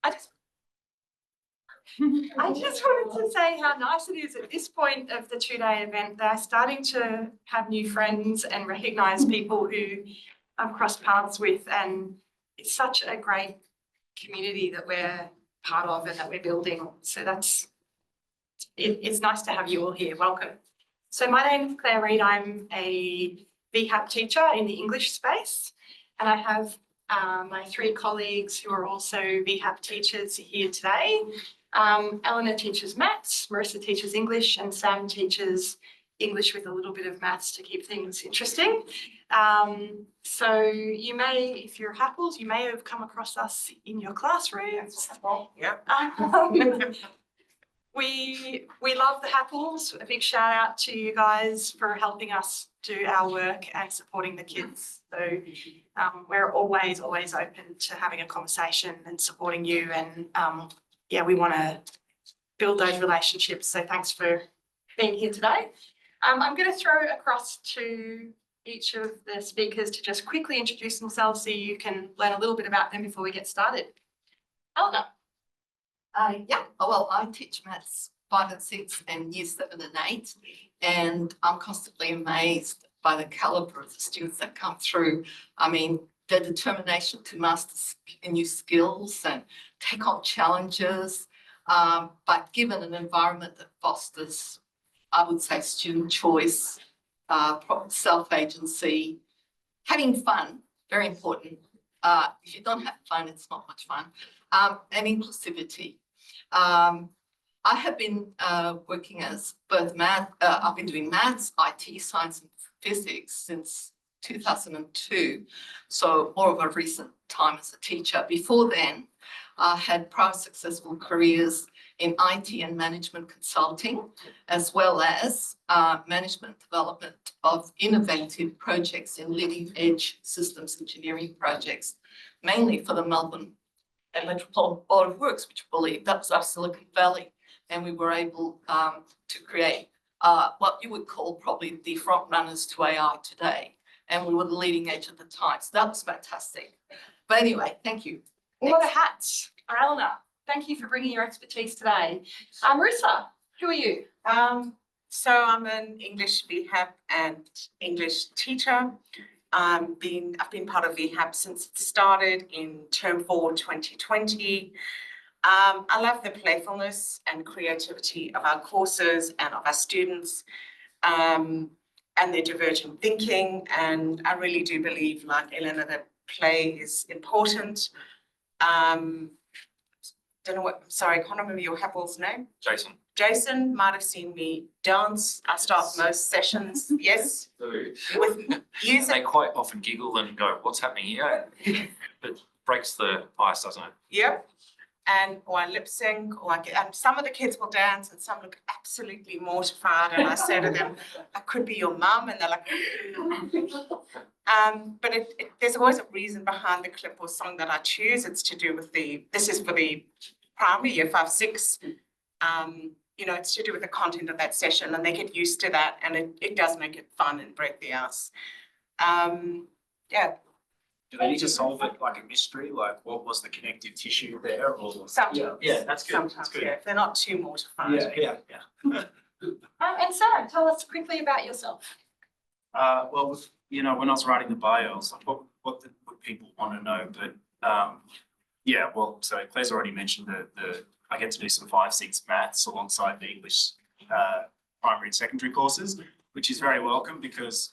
I just wanted to say how nice it is at this point of the 2-day event. They're starting to have new friends and recognise people who I've crossed paths with, and it's such a great community that we're part of and that we're building. So it's nice to have you all here. Welcome. So my name is Claire Reid. I'm a VHAP teacher in the English space, and I have my 3 colleagues who are also VHAP teachers here today. Eleanor teaches maths, Marissa teaches English, and Sam teaches English with a little bit of maths to keep things interesting. So you may, if you're Happles, you may have come across us in your classrooms. Yeah. We love the Happles. A big shout out to you guys for helping us do our work and supporting the kids. So we're always open to having a conversation and supporting you, and yeah, we want to build those relationships. So thanks for being here today. I'm going to throw across to each of the speakers to just quickly introduce themselves so you can learn a little bit about them before we get started. Eleanor. Well, I teach maths 5 and 6 and year 7 and 8, and I'm constantly amazed by the calibre of the students that come through. I mean, their determination to master new skills and take on challenges, but given an environment that fosters, I would say, student choice, self-agency, having fun, very important. If you don't have fun, it's not much fun, and inclusivity. I have been working as both I've been doing maths, IT, science and physics since 2002, so more of a recent time as a teacher. Before then, I had prior successful careers in IT and management consulting, as well as management development of innovative projects in leading edge systems engineering projects, mainly for the Melbourne and Metropolitan Board of Works, which I believe that was our Silicon Valley. And we were able to create what you would call probably the front runners to AI today. And we were the leading edge at the time. So that was fantastic. But anyway, thank you. A lot of hats. Eleanor, thank you for bringing your expertise today. Marissa, who are you? So I'm an English VHAP and English teacher. I've been part of VHAP since it started in term 4 2020. I love the playfulness and creativity of our courses and of our students, and their divergent thinking. And I really do believe, like Eleanor, that play is important. Don't know I can't remember your Happle's name. Jason. Jason might have seen me dance. I start most sessions, yes, with music. They quite often giggle and go, "What's happening here?" It breaks the ice, doesn't it? Yep. Or I lip sync, and some of the kids will dance and some look absolutely mortified. And I say to them, I could be your mum, and they're like, but there's always a reason behind the clip or song that I choose. It's to do with this is for the primary year 5, 6. It's to do with the content of that session, and they get used to that, and it does make it fun and break the ice. Yeah. Do they need to solve it like a mystery? Like, what was the connective tissue there? Or Sometimes. Yeah, that's good. Sometimes, that's good. yeah, if they're not too mortified. Yeah. And Sam, tell us quickly about yourself. Well, when I was writing the bio, I was like, what would people want to know? But so Claire's already mentioned the I get to do some 5, 6 maths alongside the English primary and secondary courses, which is very welcome because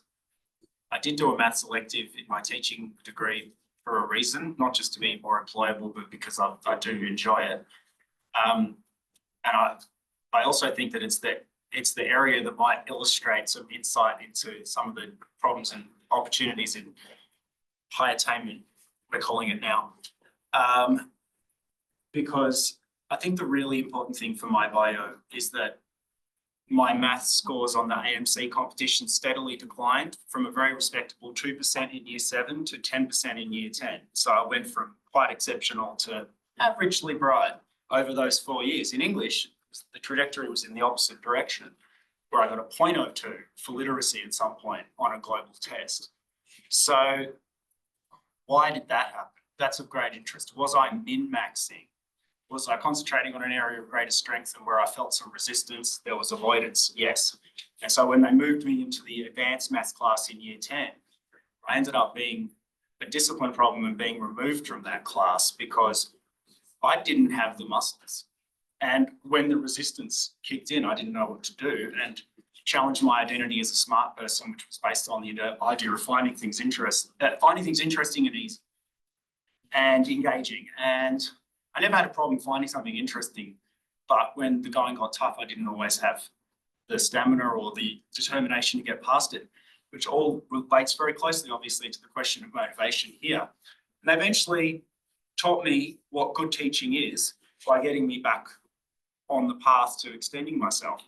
I did do a maths elective in my teaching degree for a reason, not just to be more employable, but because I do enjoy it. And I also think that it's the area that might illustrate some insight into some of the problems and opportunities in high attainment, we're calling it now. Because I think the really important thing for my bio is that my maths scores on the AMC competition steadily declined from a very respectable 2% in year 7 to 10% in year 10. So I went from quite exceptional to averagely bright over those 4 years. In English, the trajectory was in the opposite direction, where I got a 0.02 for literacy at some point on a global test. So why did that happen? that's of great interest. Was I min-maxing? Was I concentrating on an area of greater strength and where I felt some resistance? There was avoidance, yes. And so when they moved me into the advanced maths class in year 10, I ended up being a discipline problem and being removed from that class because I didn't have the muscles. And when the resistance kicked in, I didn't know what to do and challenged my identity as a smart person, which was based on the idea of finding things interesting and easy and engaging. And I never had a problem finding something interesting, but when the going got tough, I didn't always have the stamina or the determination to get past it, which all relates very closely, obviously, to the question of motivation here. And they eventually taught me what good teaching is by getting me back on the path to extending myself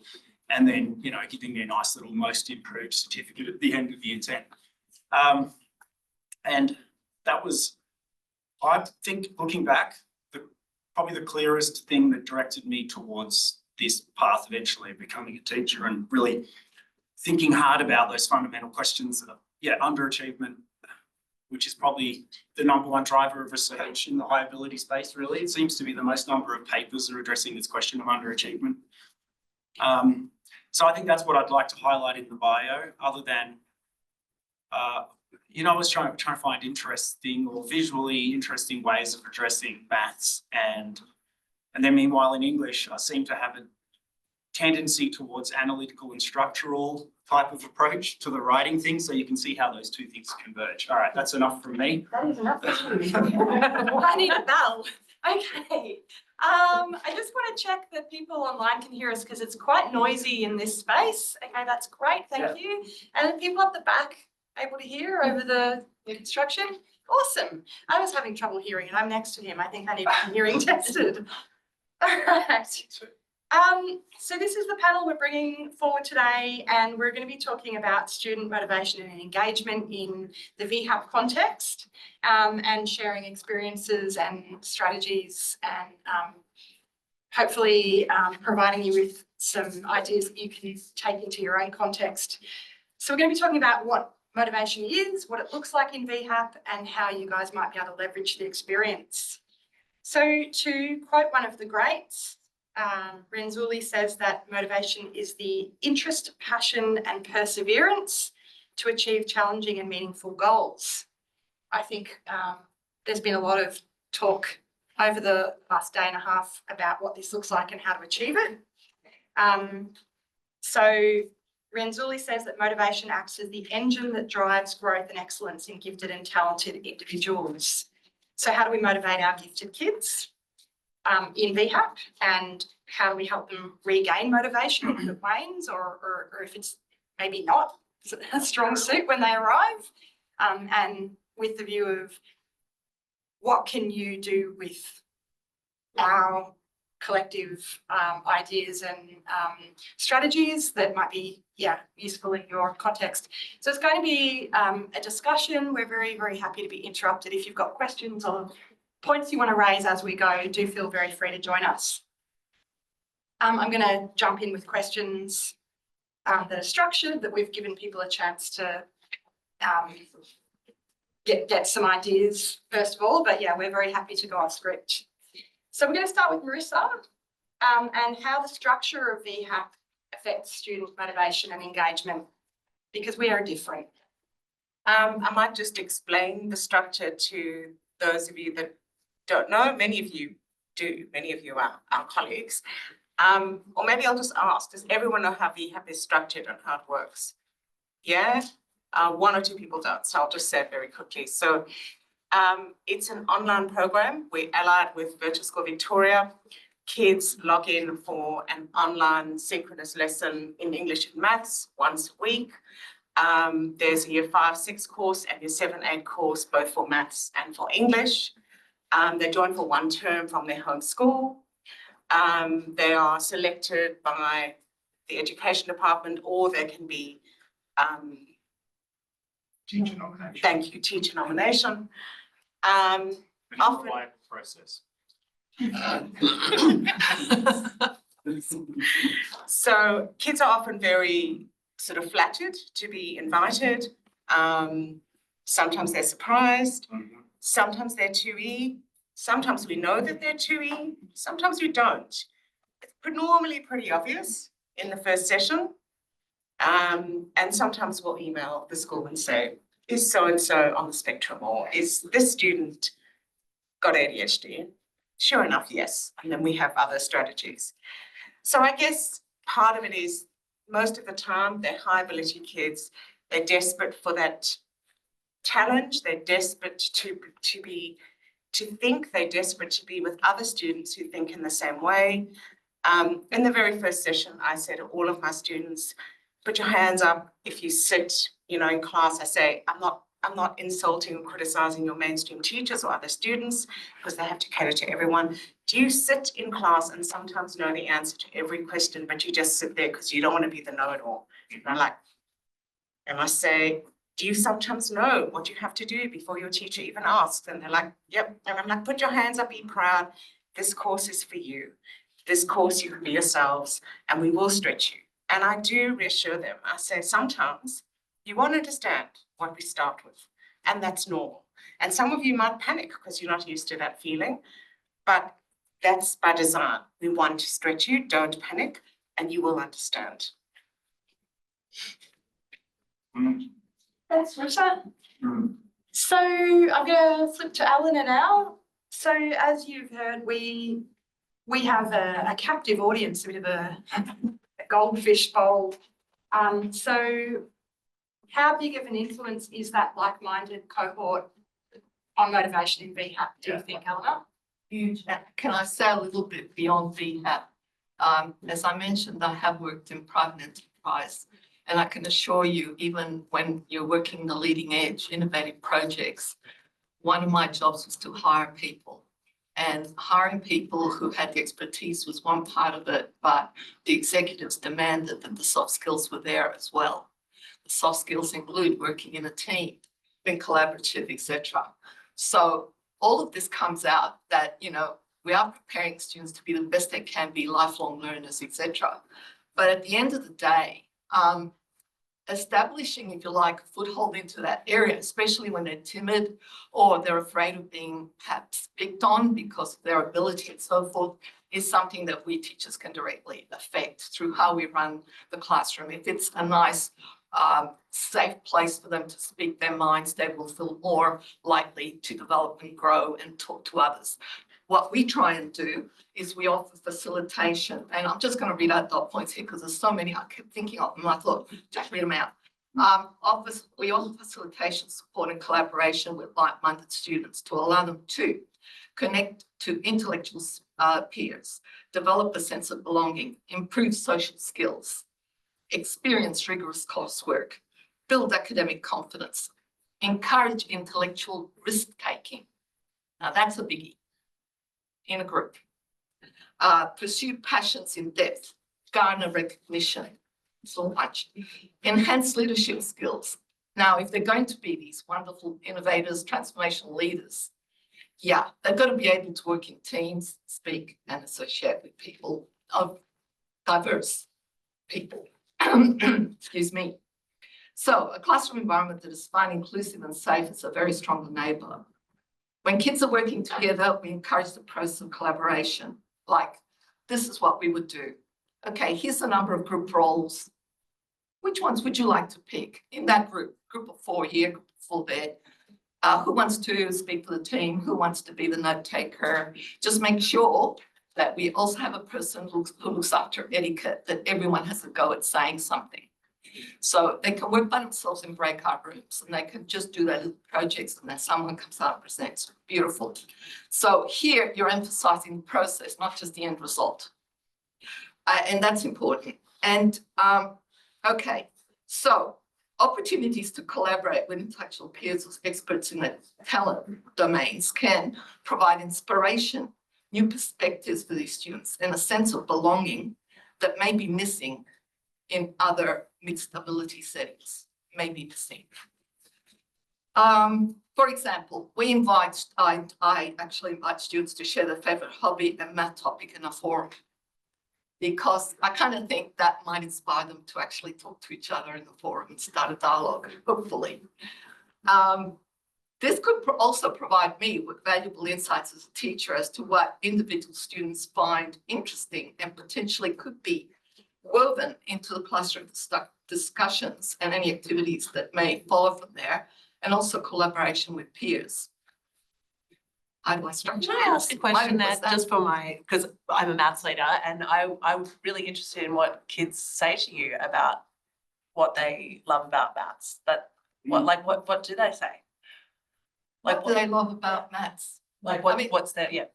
and then, you know, giving me a nice little most improved certificate at the end of year 10. And that was, I think, looking back, probably the clearest thing that directed me towards this path eventually of becoming a teacher and really thinking hard about those fundamental questions of, underachievement, which is probably the number one driver of research in the high ability space, really. It seems to be the most number of papers are addressing this question of underachievement. So I think that's what I'd like to highlight in the bio, other than, I was trying to find interesting or visually interesting ways of addressing maths. And then meanwhile in English, I seem to have a tendency towards analytical and structural type of approach to the writing thing. So you can see how those two things converge. All right, that's enough from me. That is enough. I need a bell. Okay. I just want to check that people online can hear us because it's quite noisy in this space. Okay, that's great. Thank you. And people at the back able to hear over the construction? Awesome. I was having trouble hearing it. I'm next to him. I think I need to be hearing tested. All right. So this is the panel we're bringing forward today, and we're going to be talking about student motivation and engagement in the VHAP context, and sharing experiences and strategies, and hopefully providing you with some ideas that you can take into your own context. So we're going to be talking about what motivation is, what it looks like in VHAP, and how you guys might be able to leverage the experience. So to quote one of the greats, Renzulli says that motivation is the interest, passion, and perseverance to achieve challenging and meaningful goals. I think there's been a lot of talk over the last day and a half about what this looks like and how to achieve it. So Renzulli says that motivation acts as the engine that drives growth and excellence in gifted and talented individuals. So how do we motivate our gifted kids in VHAP, and how do we help them regain motivation if it wanes, or if it's maybe not a strong suit when they arrive, and with the view of what can you do with our collective ideas and strategies that might be useful in your context. So it's going to be a discussion. We're very, very happy to be interrupted. If you've got questions or points you want to raise as we go, do feel very free to join us. I'm going to jump in with questions that are structured, that we've given people a chance to get some ideas first of all, but we're very happy to go off script. So we're going to start with Marissa, and how the structure of VHAP affects student motivation and engagement, because we are different. I might just explain the structure to those of you that don't know. Many of you do, many of you are our colleagues. Or maybe I'll just ask, does everyone know how VHAP is structured and how it works? Yeah, one or two people don't, so I'll just say it very quickly. So it's an online program. We're allied with Virtual School Victoria. Kids log in for an online synchronous lesson in English and maths once a week. There's a year 5-6 course and year 7-8 course, both for maths and for English. They join for one term from their home school. They are selected by the education department, or they can be Teacher nomination. Thank you, teacher nomination. Often Often process. So kids are often very sort of flattered to be invited. Sometimes they're surprised. Sometimes they're 2E, sometimes we know that they're 2E, sometimes we don't. It's normally pretty obvious in the first session. And sometimes we'll email the school and say, is so-and-so on the spectrum, or is this student got ADHD? Sure enough, yes. And then we have other strategies. So I guess part of it is most of the time they're high ability kids. They're desperate for that challenge. They're desperate to think. They're desperate to be with other students who think in the same way. In the very first session, I said to all of my students, put your hands up if you sit, in class. I say, I'm not insulting or criticizing your mainstream teachers or other students because they have to cater to everyone. Do you sit in class and sometimes know the answer to every question, but you just sit there because you don't want to be the know-it-all? And I say, do you sometimes know what you have to do before your teacher even asks? And they're like, yep. And I'm like, put your hands up, be proud. This course is for you. This course, you can be yourselves, and we will stretch you. And I do reassure them. I say, sometimes you won't understand what we start with, and that's normal. And some of you might panic because you're not used to that feeling, but that's by design. We want to stretch you, don't panic, and you will understand. Thanks, Rita. So I'm going to flip to Alana now. So as you've heard, we have a captive audience, a bit of a goldfish bowl. So how big of an influence is that like-minded cohort on motivation in VHAP, do you think, Alana? Huge. Can I say a little bit beyond VHAP? As I mentioned, I have worked in private enterprise, and I can assure you, even when you're working the leading edge innovative projects, one of my jobs was to hire people. And hiring people who had the expertise was one part of it, but the executives demanded that the soft skills were there as well. The soft skills include working in a team, being collaborative, etc. So all of this comes out that, we are preparing students to be the best they can be, lifelong learners, etc. But at the end of the day, establishing, if you like, a foothold into that area, especially when they're timid or they're afraid of being perhaps picked on because of their ability and so forth, is something that we teachers can directly affect through how we run the classroom. If it's a nice, safe place for them to speak their minds, they will feel more likely to develop and grow and talk to others. What we try and do is we offer facilitation, and I'm just going to read out dot points here because there's so many I kept thinking of them. I thought, just read them out. We offer facilitation, support and collaboration with like-minded students to allow them to connect to intellectual peers, develop a sense of belonging, improve social skills, experience rigorous coursework, build academic confidence, encourage intellectual risk-taking. Now that's a biggie in a group. Pursue passions in depth, garner recognition, so much. Enhance leadership skills. Now, if they're going to be these wonderful innovators, transformational leaders, they've got to be able to work in teams, speak and associate with people of diverse people. Excuse me. So a classroom environment that is fun, inclusive and safe is a very strong enabler. When kids are working together, we encourage the process of collaboration. Like, this is what we would do. Okay, here's a number of group roles. Which ones would you like to pick in that group? Group of 4 here, group of 4 there. Who wants to speak for the team? Who wants to be the note taker? Just make sure that we also have a person who looks after etiquette, that everyone has a go at saying something. So they can work by themselves in breakout rooms and they can just do their little projects and then someone comes out and presents. Beautiful. So here you're emphasizing the process, not just the end result. And that's important. And okay, so opportunities to collaborate with intellectual peers or experts in their talent domains can provide inspiration, new perspectives for these students, and a sense of belonging that may be missing in other mixed ability settings, may be missing. For example, I actually invite students to share their favorite hobby and math topic in a forum, because I kind of think that might inspire them to actually talk to each other in the forum and start a dialogue, hopefully. This could also provide me with valuable insights as a teacher as to what individual students find interesting and potentially could be woven into the classroom discussions and any activities that may follow from there, and also collaboration with peers. How do I structure Can I ask a this? question Mine there, was that. just for because I'm a maths leader and I'm really interested in what kids say to you about what they love about maths. What do they say? What do they love about maths? Like I mean- what's their, yeah.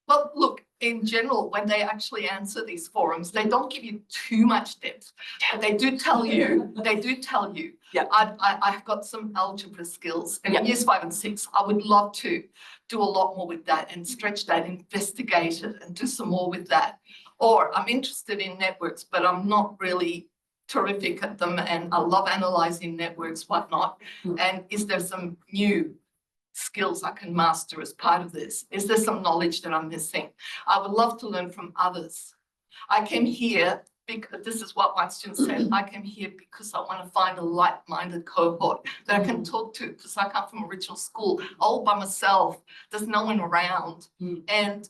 Well, look, in general, when they actually answer these forums, they don't give you too much depth, but they do tell you, Yeah. I've got some algebra skills, and in Yeah. years 5 and 6, I would love to do a lot more with that and stretch that, investigate it and do some more with that. Or I'm interested in networks, but I'm not really terrific at them, and I love analyzing networks, whatnot. And is there some new skills I can master as part of this? Is there some knowledge that I'm missing? I would love to learn from others. I came here because this is what my students said. I came here because I want to find a like-minded cohort that I can talk to, because I come from a regional school all by myself. There's no one around. And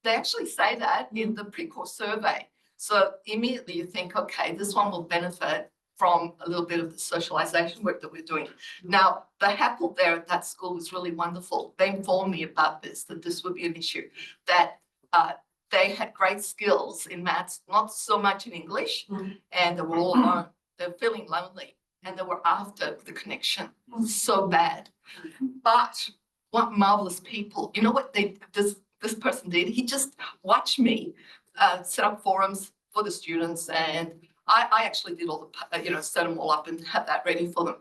they actually say that in the pre-course survey. So immediately you think, okay, this one will benefit from a little bit of the socialization work that we're doing. Now, the HAP there at that school was really wonderful. They informed me about this, that this would be an issue, that they had great skills in maths, not so much in English, and they were all alone. They're feeling lonely, and they were after the connection so bad. But what marvelous people. You know what this person did? He just watched me set up forums for the students, and I actually did all the, set them all up and had that ready for them.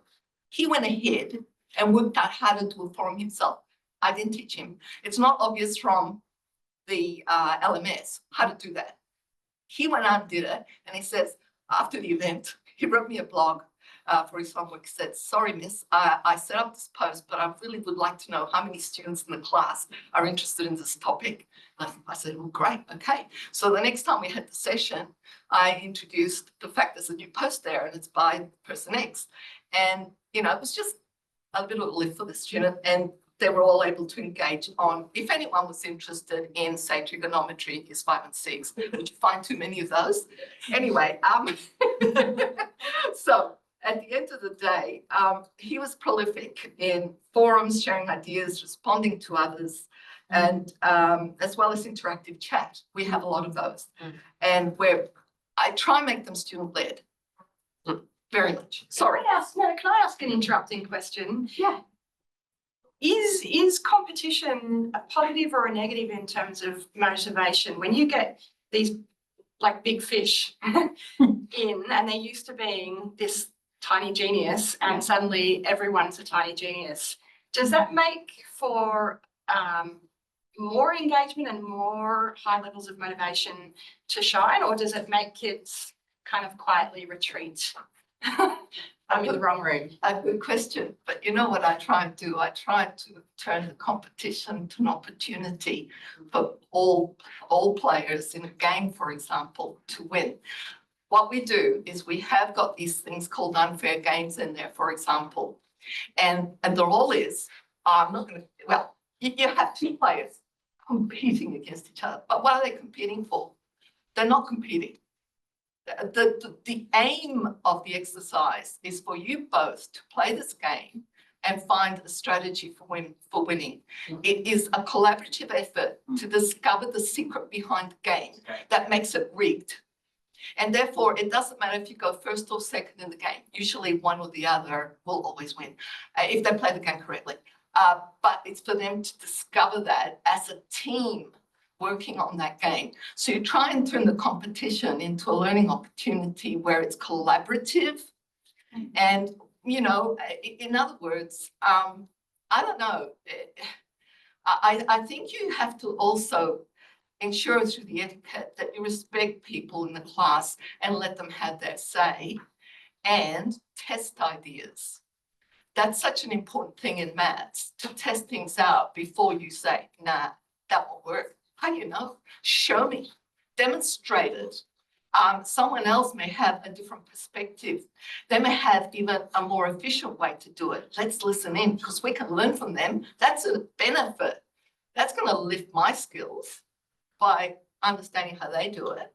He went ahead and worked out how to do a forum himself. I didn't teach him. It's not obvious from the LMS how to do that. He went out and did it, and he says, after the event, he wrote me a blog for his homework. He said, sorry, miss, I set up this post, but I really would like to know how many students in the class are interested in this topic. I said, well, great, okay. So the next time we had the session, I introduced the fact there's a new post there and it's by person X. And, it was just a bit of a lift for the student, and they were all able to engage on, if anyone was interested in, say, trigonometry in years 5 and 6, would you find too many of those? Anyway, so at the end of the day, he was prolific in forums, sharing ideas, responding to others, and as well as interactive chat. We have a lot of those. And where I try and make them student-led. Very much. Sorry. Can I ask an interrupting question? Yeah. Is competition a positive or a negative in terms of motivation? When you get these like big fish in, and they're used to being this tiny genius, and suddenly everyone's a tiny genius, does that make for more engagement and more high levels of motivation to shine, or does it make kids kind of quietly retreat? I'm in the wrong room. A good question, but you know what I try and do? I try to turn the competition to an opportunity for all players in a game, for example, to win. What we do is we have got these things called unfair games in there, for example, and the role is, I'm not going to, well, you have two players competing against each other, but what are they competing for? They're not competing. The aim of the exercise is for you both to play this game and find a strategy for winning. It is a collaborative effort to discover the secret behind the game that makes it rigged. And therefore, it doesn't matter if you go first or second in the game. Usually one or the other will always win if they play the game correctly. But it's for them to discover that as a team working on that game. So you try and turn the competition into a learning opportunity where it's collaborative. And, in other words, I don't know. I think you have to also ensure through the etiquette that you respect people in the class and let them have their say and test ideas. That's such an important thing in maths, to test things out before you say, nah, that won't work. How do you know? Show me, demonstrate it. Someone else may have a different perspective. They may have even a more efficient way to do it. Let's listen in because we can learn from them. That's a benefit. That's going to lift my skills by understanding how they do it.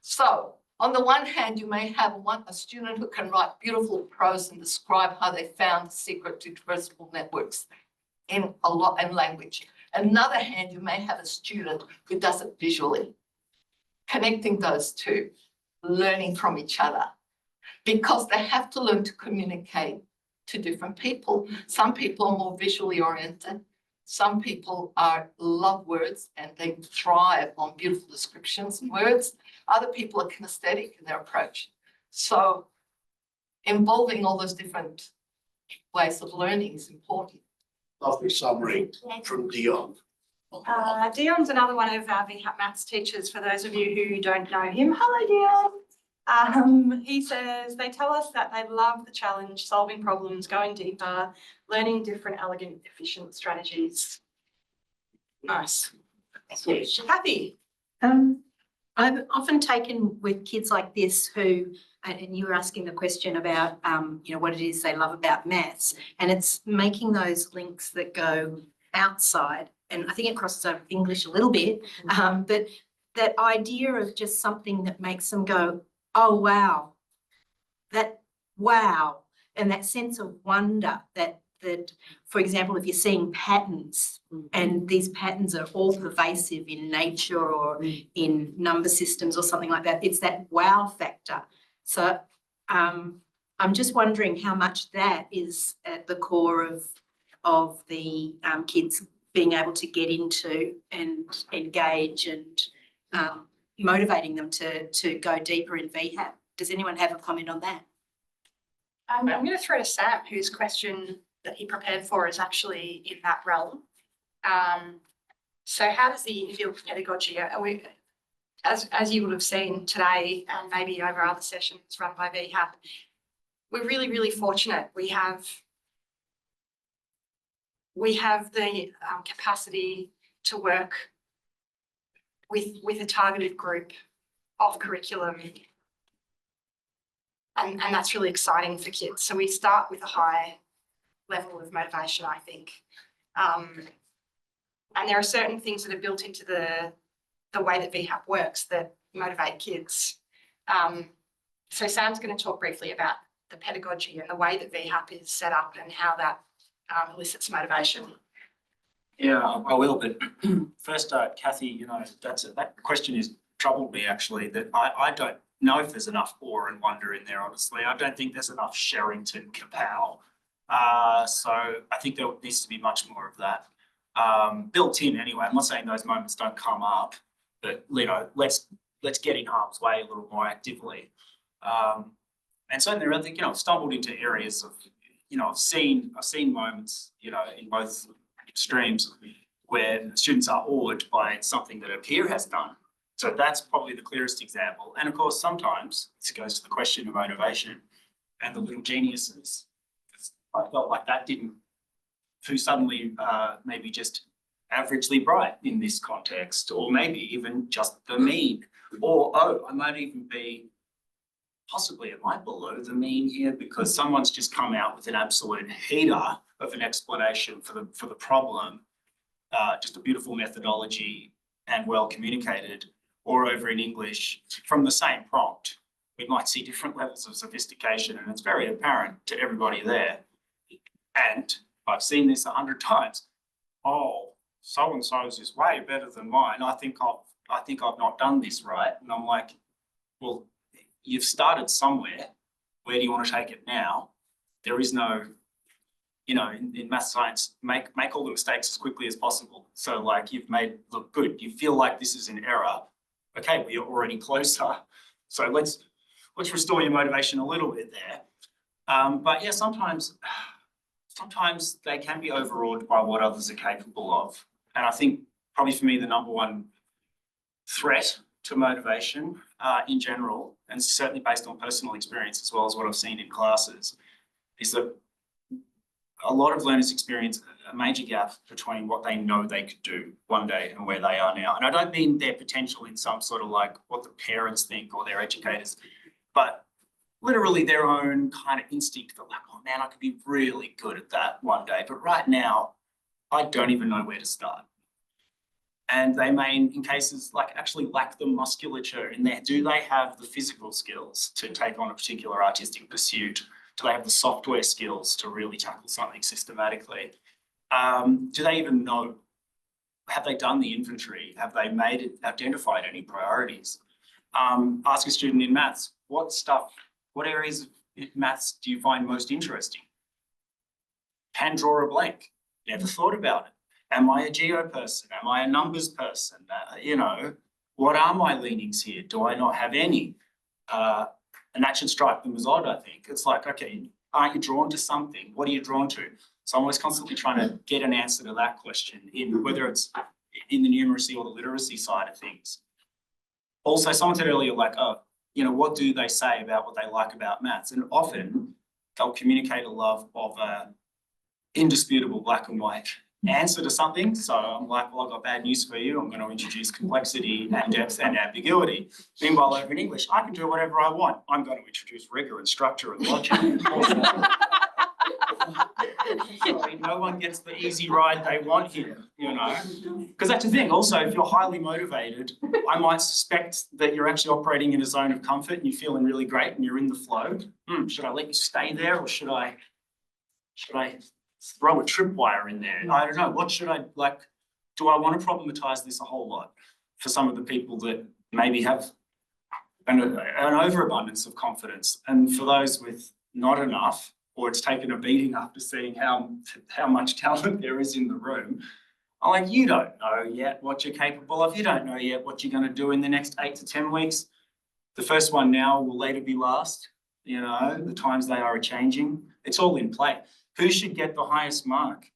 So on the one hand, you may have a student who can write beautiful prose and describe how they found the secret to traversable networks in language. Another hand, you may have a student who does it visually, connecting those two, learning from each other, because they have to learn to communicate to different people. Some people are more visually oriented. Some people love words and they thrive on beautiful descriptions and words. Other people are kinesthetic in their approach. So involving all those different ways of learning is important. Lovely summary from Dion. Dion's another one of our VHAP maths teachers, for those of you who don't know him. Hello, Dion. He says they tell us that they love the challenge, solving problems, going deeper, learning different, elegant, efficient strategies. Nice. Kathy. I've often taken with kids like this who, and you were asking the question about, what it is they love about maths, and it's making those links that go outside. And I think it crosses over English a little bit, but that idea of just something that makes them go, oh, wow, wow. And that sense of wonder that, for example, if you're seeing patterns and these patterns are all pervasive in nature or in number systems or something like that, it's that wow factor. So I'm just wondering how much that is at the core of the kids being able to get into and engage and motivating them to go deeper in VHAP. Does anyone have a comment on that? I'm going to throw to Sam, whose question that he prepared for is actually in that realm. So how does the field of pedagogy, as you would have seen today and maybe over other sessions run by VHAP, we're really, really fortunate. We have the capacity to work with a targeted group of curriculum. And that's really exciting for kids. So we start with a high level of motivation, I think. And there are certain things that are built into the way that VHAP works that motivate kids. So Sam's going to talk briefly about the pedagogy and the way that VHAP is set up and how that elicits motivation. Yeah, I will, but first, Kathy, that question has troubled me actually, that I don't know if there's enough awe and wonder in there, honestly. I don't think there's enough Sherrington kapow. So I think there needs to be much more of that built in anyway. I'm not saying those moments don't come up, but let's get in harm's way a little more actively. And certainly I think, I've stumbled into areas of, I've seen moments, in both extremes where students are awed by something that a peer has done. So that's probably the clearest example. And of course, sometimes this goes to the question of motivation and the little geniuses. I felt like that who suddenly maybe just averagely bright in this context, or maybe even just the mean, or I might even be possibly it might below the mean here because someone's just come out with an absolute heater of an explanation for the problem, just a beautiful methodology and well communicated, or over in English from the same prompt. We might see different levels of sophistication and it's very apparent to everybody there. And I've seen this 100 times. Oh, so-and-so's is way better than mine. I think I've not done this right. And I'm like, well, you've started somewhere. Where do you want to take it now? There is no, in math science, make all the mistakes as quickly as possible. So like you've made look good. You feel like this is an error. Okay, we are already closer. So let's restore your motivation a little bit there. But yeah, sometimes they can be overawed by what others are capable of. And I think probably for me, the number one threat to motivation in general, and certainly based on personal experience as well as what I've seen in classes, is that a lot of learners experience a major gap between what they know they could do one day and where they are now. And I don't mean their potential in some sort of like what the parents think or their educators, but literally their own kind of instinct that like, oh man, I could be really good at that one day. But right now, I don't even know where to start. And they may, in cases, like actually lack the musculature in there. Do they have the physical skills to take on a particular artistic pursuit? Do they have the software skills to really tackle something systematically? Do they even know? Have they done the inventory? Have they identified any priorities? Ask a student in maths, what areas of maths do you find most interesting? Hand draw a blank. Never thought about it. Am I a geo person? Am I a numbers person? What are my leanings here? Do I not have any? And that should strike them as odd, I think. It's like, okay, aren't you drawn to something? What are you drawn to? So I'm always constantly trying to get an answer to that question, in whether it's in the numeracy or the literacy side of things. Also, someone said earlier, like, what do they say about what they like about maths? And often they'll communicate a love of a indisputable black and white answer to something. So I'm like, well, I've got bad news for you. I'm going to introduce complexity and depth and ambiguity. Meanwhile, over in English, I can do whatever I want. I'm going to introduce rigor and structure and logic. Sorry, no one gets the easy ride they want here, Because that's the thing. Also, if you're highly motivated, I might suspect that you're actually operating in a zone of comfort and you're feeling really great and you're in the flow. Should I let you stay there, or should I throw a tripwire in there? I don't know. What should I like? Do I want to problematize this a whole lot for some of the people that maybe have an overabundance of confidence, and for those with not enough, or it's taken a beating after seeing how much talent there is in the room? I'm like, you don't know yet what you're capable of. You don't know yet what you're going to do in the next 8 to 10 weeks. The first one now will later be last. The times they are changing. It's all in play. Who should get the highest mark?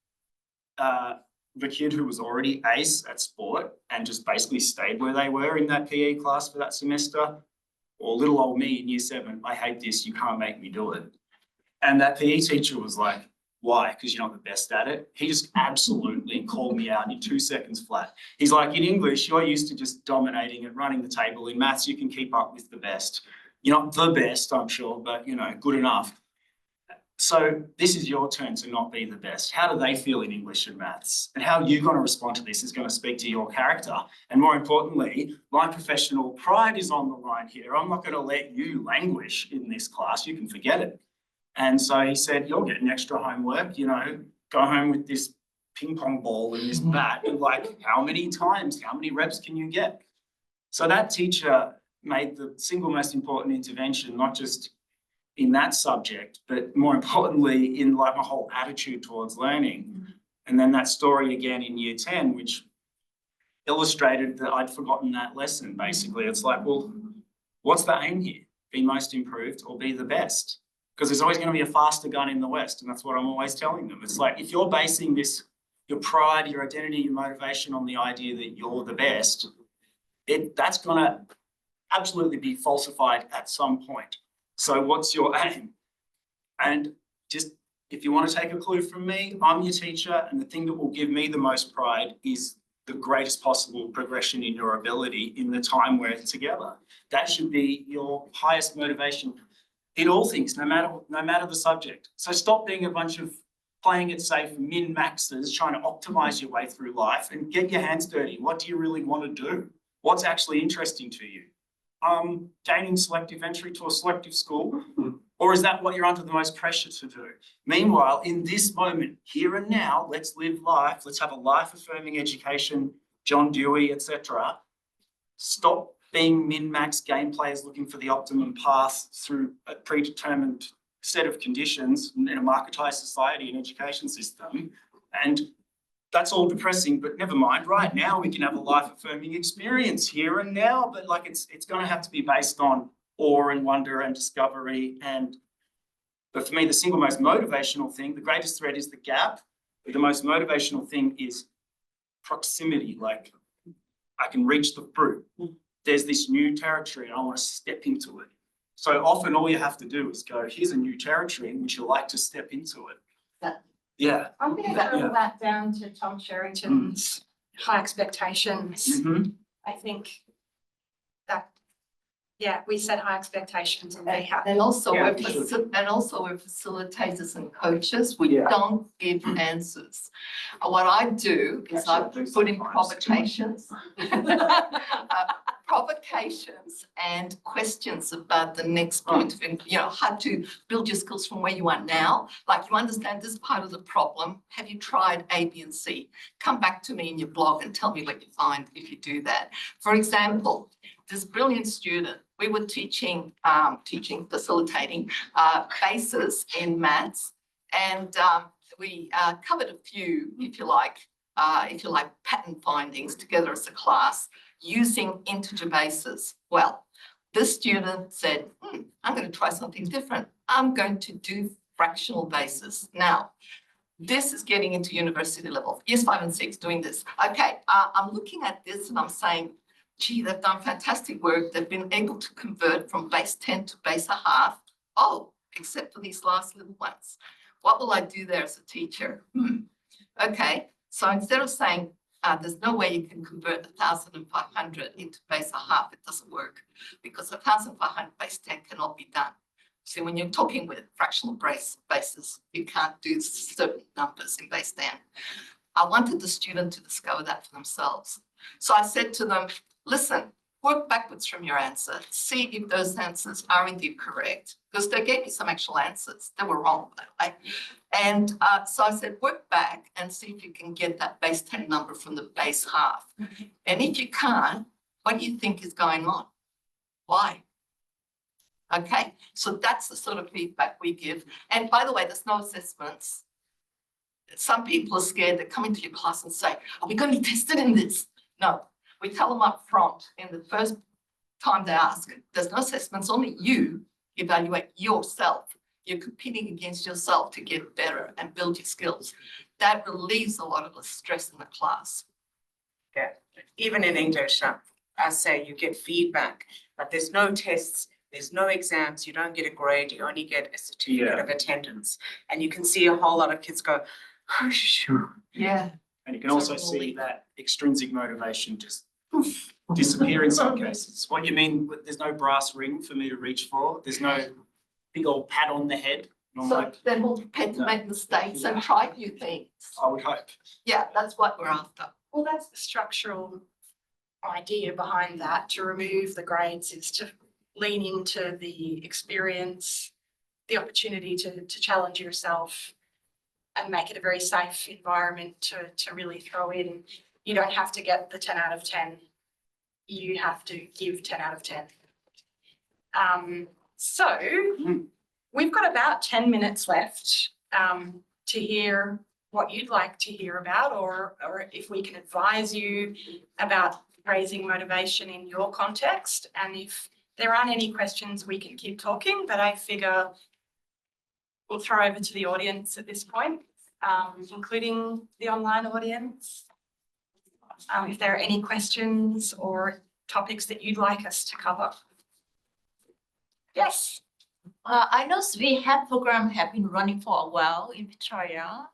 The kid who was already ace at sport and just basically stayed where they were in that PE class for that semester, or little old me in year 7, I hate this, you can't make me do it. And that PE teacher was like, why? Because you're not the best at it. He just absolutely called me out in 2 seconds flat. He's like, in English, you're used to just dominating and running the table. In maths, you can keep up with the best. You're not the best, I'm sure, but good enough. So this is your turn to not be the best. How do they feel in English and maths? And how you're going to respond to this is going to speak to your character. And more importantly, my professional pride is on the line here. I'm not going to let you languish in this class. You can forget it. And so he said, you're getting extra homework, go home with this ping pong ball and this bat, and like, how many reps can you get? So that teacher made the single most important intervention, not just in that subject, but more importantly, in like my whole attitude towards learning. And then that story again in year 10, which illustrated that I'd forgotten that lesson. Basically, it's like, well, what's the aim here? Be most improved or be the best? Because there's always going to be a faster gun in the West. And that's what I'm always telling them. It's like, if you're basing your pride, your identity, your motivation on the idea that you're the best, that's going to absolutely be falsified at some point. So what's your aim? And just, if you want to take a clue from me, I'm your teacher, and the thing that will give me the most pride is the greatest possible progression in your ability in the time we're together. That should be your highest motivation in all things, no matter the subject. So stop being a bunch of playing it safe min-maxers, trying to optimize your way through life, and get your hands dirty. What do you really want to do? What's actually interesting to you? Gaining selective entry to a selective school? Or is that what you're under the most pressure to do? Meanwhile, in this moment, here and now, let's live life. Let's have a life-affirming education, John Dewey, etc. Stop being min-max game players looking for the optimum path through a predetermined set of conditions in a marketized society and education system. And that's all depressing, but never mind. Right now, we can have a life-affirming experience here and now, but like it's going to have to be based on awe and wonder and discovery. But for me, the single most motivational thing, the greatest threat is the gap. But the most motivational thing is proximity. Like, I can reach the fruit. There's this new territory and I want to step into it. So often all you have to do is go, here's a new territory, would you like to step into it? Yeah. I'm going to Yeah. drill that down to Tom Sherrington's high expectations. I think that, yeah, we set high expectations and they have. And also, Yeah, we're sure. we're facilitators and coaches. We Yeah. don't give answers. What I do is I Actually, I do put in sometimes. provocations. Provocations and questions about the next point of, how to build your skills from where you are now. Like, you understand this part of the problem. Have you tried A, B, and C? Come back to me in your blog and tell me what you find if you do that. For example, this brilliant student, we were facilitating bases in maths, and we covered a few, if you like, pattern findings together as a class using integer bases. Well, this student said, I'm going to try something different. I'm going to do fractional bases. Now, this is getting into university level, years 5 and 6 doing this. Okay, I'm looking at this and I'm saying, gee, they've done fantastic work. They've been able to convert from base 10 to base a half. Oh, except for these last little ones. What will I do there as a teacher? Okay, so instead of saying, there's no way you can convert 1,500 into base a half, it doesn't work, because 1,500 base 10 cannot be done. See, when you're talking with fractional bases, you can't do certain numbers in base 10. I wanted the student to discover that for themselves. So I said to them, listen, work backwards from your answer, see if those answers are indeed correct, because they gave me some actual answers. They were wrong, by the way. And so I said, work back and see if you can get that base 10 number from the base half. And if you can't, what do you think is going on? Why? Okay, so that's the sort of feedback we give. And by the way, there's no assessments. Some people are scared. They come into your class and say, are we going to be tested in this? No, we tell them up front in the first time they ask. There's no assessments, only you evaluate yourself. You're competing against yourself to get better and build your skills. That relieves a lot of the stress in the class. Yeah, even in English, I say you get feedback, but there's no tests, there's no exams, you don't get a grade, you only get a certificate of attendance. And you can see a whole lot of kids go, Yeah. And you can also see that extrinsic motivation just disappear in some cases. What you mean, there's no brass ring for me to reach for, there's no big old pat on the head. And I'm So like, they're more prepared to make mistakes and try new things. I would hope. Yeah, that's what we're after. Well, that's the structural idea behind that, to remove the grades is to lean into the experience, the opportunity to challenge yourself and make it a very safe environment to really throw in. You don't have to get the 10 out of 10. You have to give 10 out of 10. So we've got about 10 minutes left to hear what you'd like to hear about, or if we can advise you about raising motivation in your context. And if there aren't any questions, we can keep talking, but I figure we'll throw over to the audience at this point, including the online audience. If there are any questions or topics that you'd like us to cover. Yes. I know VHAP program have been running for a while in Victoria.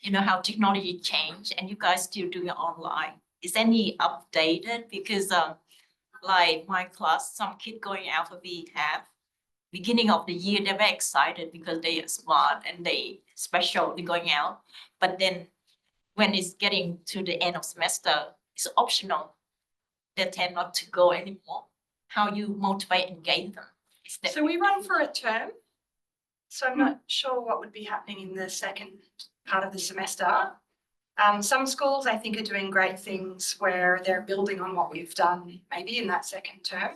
You know how technology changed and you guys still doing it online. Is any updated? Because like my class, some kid going out for VHAP, beginning of the year, they were excited because they are smart and they special, they're going out. But then when it's getting to the end of semester, it's optional. They tend not to go anymore. How you motivate and engage them? So we run for a term. So I'm not sure what would be happening in the second part of the semester. Some schools I think are doing great things where they're building on what we've done maybe in that second term.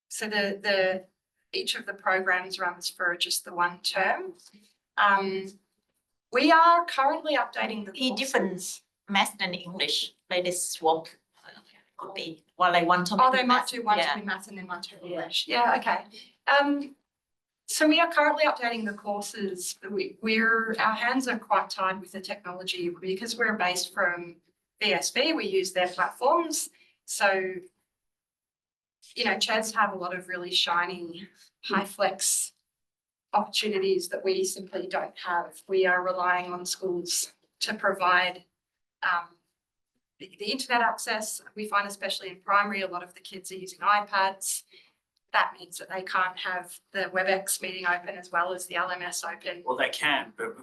So each of the programs runs for just the one term. We are currently updating the Be courses. different math and English, like they swap. Could be well, like one topic. Oh, they might do one yeah. to maths and then one to English. Yeah, okay. So we are currently updating the courses. Our hands are quite tied with the technology because we're based from VSB. We use their platforms. So, you know, Chads have a lot of really shiny high flex opportunities that we simply don't have. We are relying on schools to provide the internet access. We find, especially in primary, a lot of the kids are using iPads. That means that they can't have the WebEx meeting open as well as the LMS open. Well, they can, but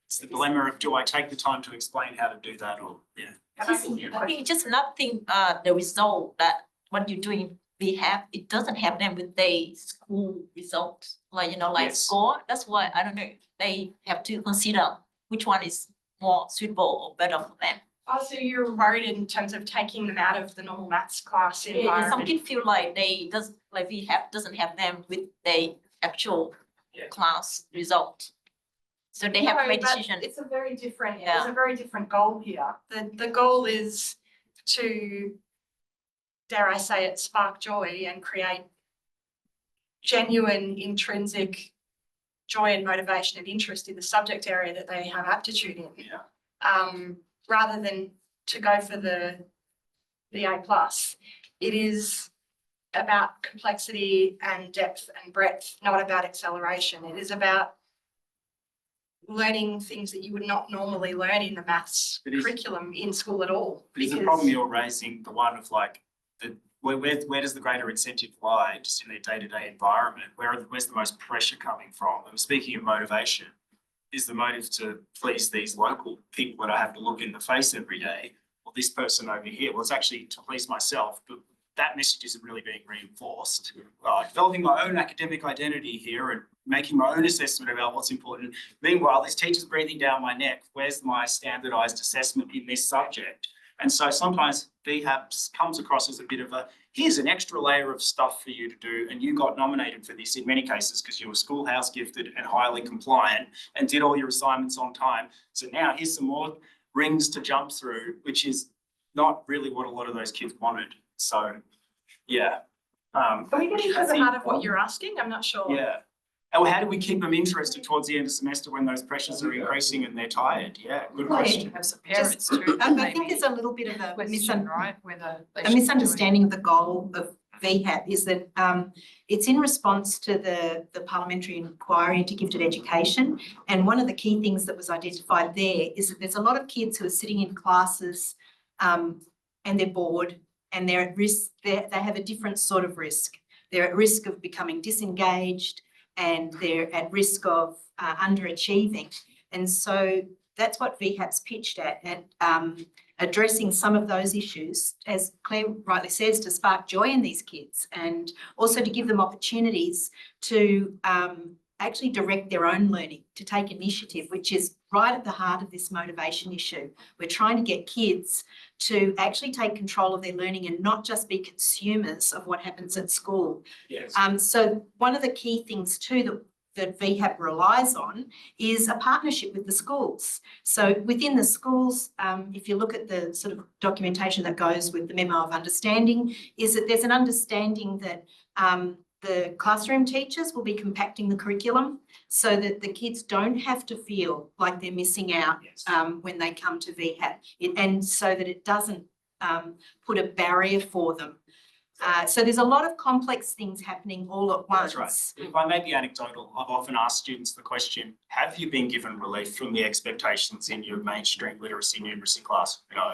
it's the dilemma of, do I take the time to explain how to do that, or, yeah. I think it's just nothing, the result that what you're doing, we have, it doesn't have them with the school results, like, like Yes. score. That's why, I don't know, they have to consider which one is more suitable or better for them. Oh, so you're worried in terms of taking them out of the normal maths class Some environment? kids feel like we doesn't have them with the actual Yeah. class result. So they have to No, make but decision. It's a very different, Yeah. there's a very different goal here. The goal is to, dare I say it, spark joy and create genuine intrinsic joy and motivation and interest in the subject area that they have aptitude in. Yeah. Rather than to go for the A+. It is about complexity and depth and breadth, not about acceleration. It is about learning things that you would not normally learn in the maths It is. curriculum in school at all. But is the because- problem you're raising the one of like, where does the greater incentive lie just in their day-to-day environment? Where's the most pressure coming from? I'm speaking of motivation. Is the motive to please these local people that I have to look in the face every day, or this person over here? Well, it's actually to please myself, but that message isn't really being reinforced. Developing my own academic identity here and making my own assessment about what's important. Meanwhile, this teacher's breathing down my neck. Where's my standardized assessment in this subject? And so sometimes VHAPs comes across as a bit of a, here's an extra layer of stuff for you to do, and you got nominated for this in many cases because you were schoolhouse gifted and highly compliant and did all your assignments on time. So now here's some more rings to jump through, which is not really what a lot of those kids wanted. So, yeah. Are we getting to the heart of what you're asking? I'm not sure. Yeah. And how do we keep them interested towards the end of semester when those pressures are increasing and they're tired? Yeah, good question. Have some parents too. I think there's a little bit of a Question, right, whether they a should be doing- misunderstanding of the goal of VHAP is that it's in response to the parliamentary inquiry into gifted education. And one of the key things that was identified there is that there's a lot of kids who are sitting in classes and they're bored and they're at risk, they have a different sort of risk. They're at risk of becoming disengaged and they're at risk of underachieving. And so that's what VHAP's pitched at addressing some of those issues, as Claire rightly says, to spark joy in these kids and also to give them opportunities to actually direct their own learning, to take initiative, which is right at the heart of this motivation issue. We're trying to get kids to actually take control of their learning and not just be consumers of what happens at school. Yes. So one of the key things too that VHAP relies on is a partnership with the schools. So within the schools, if you look at the sort of documentation that goes with the memo of understanding, is that there's an understanding that the classroom teachers will be compacting the curriculum so that the kids don't have to feel like they're missing out Yes. when they come to VHAP, and so that it doesn't put a barrier for them. So there's a lot of complex things happening all at once. That's right. If I may be anecdotal, I've often asked students the question, have you been given relief from the expectations in your mainstream literacy numeracy class? No.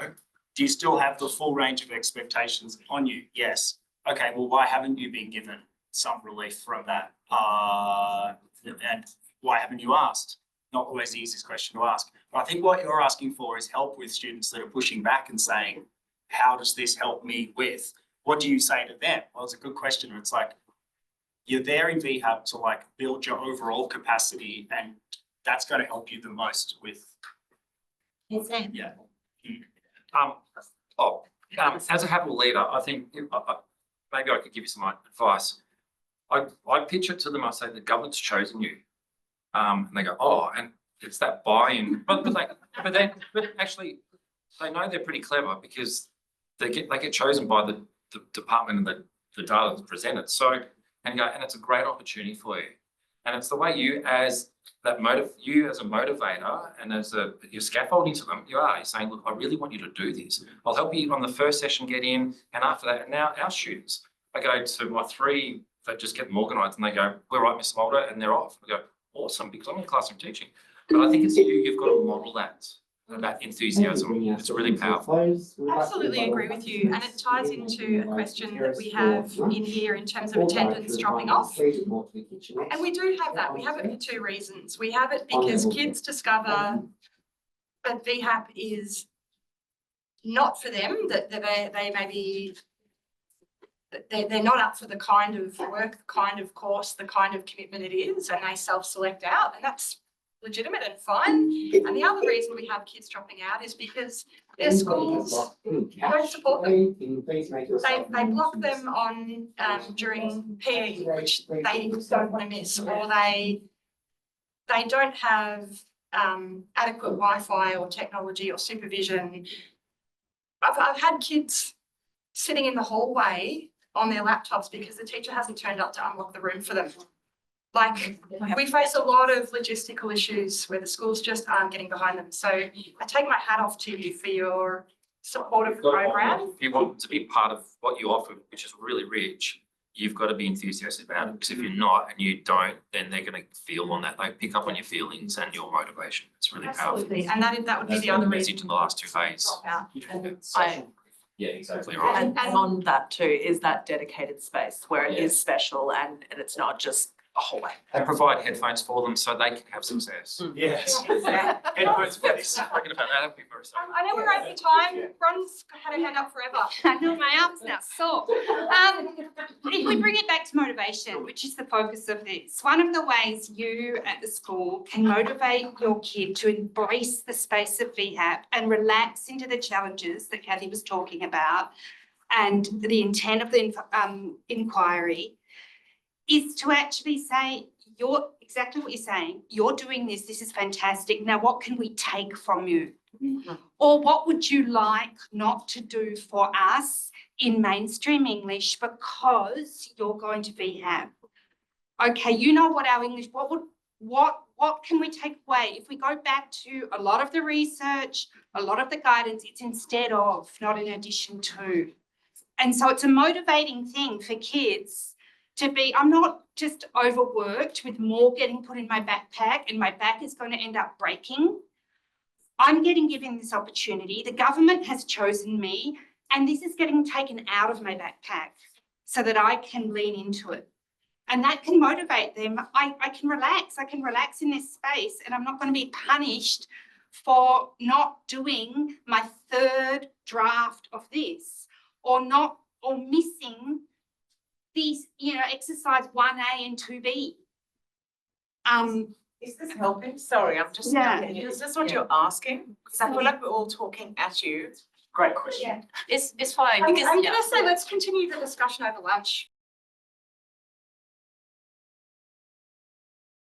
Do you still have the full range of expectations on you? Yes. Okay, well, why haven't you been given some relief from that? And why haven't you asked? Not always the easiest question to ask. But I think what you're asking for is help with students that are pushing back and saying, how does this help me with? What do you say to them? Well, it's a good question. It's like, you're there in VHAP to like build your overall capacity, and that's going to help you the most with, yeah. As a HAPL leader, I think maybe I could give you some advice. I pitch it to them. I say the government's chosen you, and they go, oh, and it's that buy-in. But actually, they know they're pretty clever because they get chosen by the department and the data that's presented. So and it's a great opportunity for you, and it's the way you as a motivator and you're scaffolding to them. You're saying, look, I really want you to do this. I'll help you on the first session get in, and after that, and now our students, I go to my 3 they just get them organised and they go, we're right, Miss Mulder, and they're off. We go, awesome, because I'm in classroom teaching. But I think it's you've got to model that enthusiasm. It's really powerful. Absolutely agree with you, and it ties into a question that we have in here in terms of attendance dropping off. And we do have that. We have it for two reasons. We have it because kids discover that VHAP is not for them, that they may be, they're not up for the kind of work, the kind of course, the kind of commitment it is, and they self-select out, and that's legitimate and fine. And the other reason we have kids dropping out is because their schools don't support them. They block them on during PE, which they don't want to miss, or they don't have adequate Wi-Fi or technology or supervision. I've had kids sitting in the hallway on their laptops because the teacher hasn't turned up to unlock the room for them. Like, we face a lot of logistical issues where the schools just aren't getting behind them. So I take my hat off to you for your supportive program. If you want to be part of what you offer, which is really rich, you've got to be enthusiastic about it, because if you're not and you don't, then they're going to feel on that. They pick up on your feelings and your motivation. It's really powerful. Absolutely, and that would be the other Message reason. in the last 2 days. Yeah, exactly. Right. And on that too, is that dedicated space where it is special and it's not just a hallway. And provide headphones for them so they can have success. Yes. Yeah. Headphones, please. Talking about that, that'd be very simple. I know we're over time. Ron's had her hand up forever. I know my arms now sore. If we bring it back to motivation, which is the focus of this, one of the ways you at the school can motivate your kid to embrace the space of VHAP and relax into the challenges that Kathy was talking about and the intent of the inquiry is to actually say, you're exactly what you're saying, you're doing this is fantastic. Now, what can we take from you? Or what would you like not to do for us in mainstream English because you're going to VHAP? Okay, you know what our English, what can we take away? If we go back to a lot of the research, a lot of the guidance, it's instead of, not in addition to. And so it's a motivating thing for kids to be, I'm not just overworked with more getting put in my backpack and my back is going to end up breaking. I'm getting given this opportunity. The government has chosen me and this is getting taken out of my backpack so that I can lean into it. And that can motivate them. I can relax in this space and I'm not going to be punished for not doing my third draft of this or missing these, exercise 1A and 2B. Is this helping? Sorry, I'm just, is this what you're asking? Because I feel like we're all talking at you. Great question. It's fine I'm because going to say, let's continue the discussion over lunch.